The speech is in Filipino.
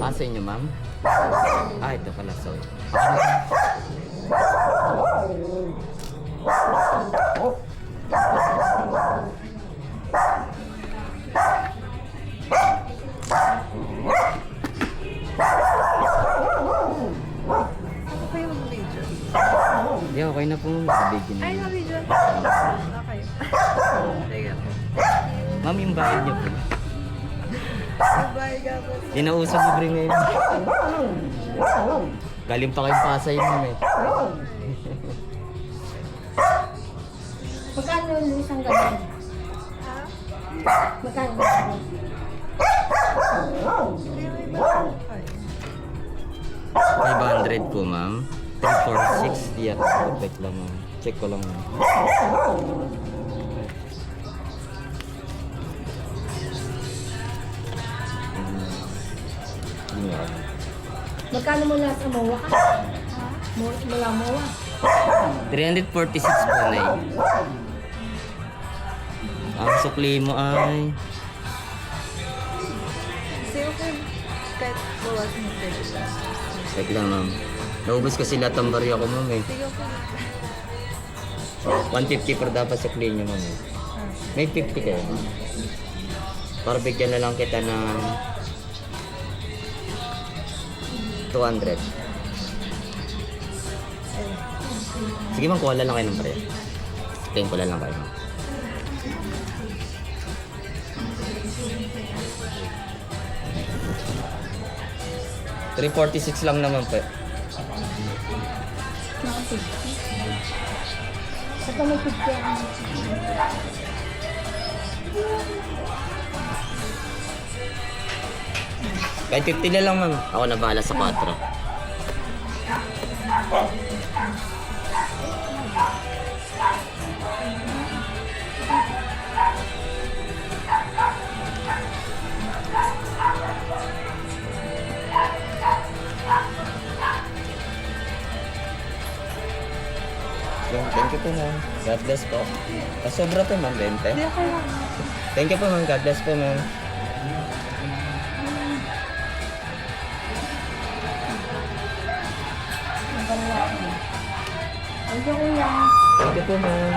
aso niyo, ma'am? Ah, ito pala, sorry. Ako kayo mag-video. Hindi, okay na po, ma'am. Bigyan Ay, niyo. na-video. Okay. Sige po. Ma'am, yung bayad niyo po. Goodbye, gabos. Dinausap mo rin ngayon. Galing pa kayong Pasay, ma'am eh. Magkano yung isang gabi? Ha? Magkano yung gabi? Hindi may ba? Ay. 500 po, ma'am. 346. Yeah, perfect lang, ma'am. Check ko lang, ma'am. Yeah. Magkano mo last sa MOA ka? Mula MOA. 346 po, Nay. Ang sukli mo ay... Sige po. Kahit bawas mo pwede. Check lang, ma'am. Naubos kasi lahat ng barya ko, ma'am eh. Sige po. 150 per dapat sukli niyo, ma'am eh. Ah. May 50 kayo, ma'am. Para bigyan na lang kita ng 200. Sige, ma'am, kuha lang kayo ng barya. Tingin ko lang kayo, ma'am. $346 lang naman po. Ito may 50 ako. Kahit 50 na lang, ma'am. Ako na bahala sa 4. Thank you po, ma'am. God bless po. Sobra po, ma'am. 20. Hindi ako lang. Thank you po, ma'am. God bless po, ma'am. Thank you, kuya. Thank you po, ma'am.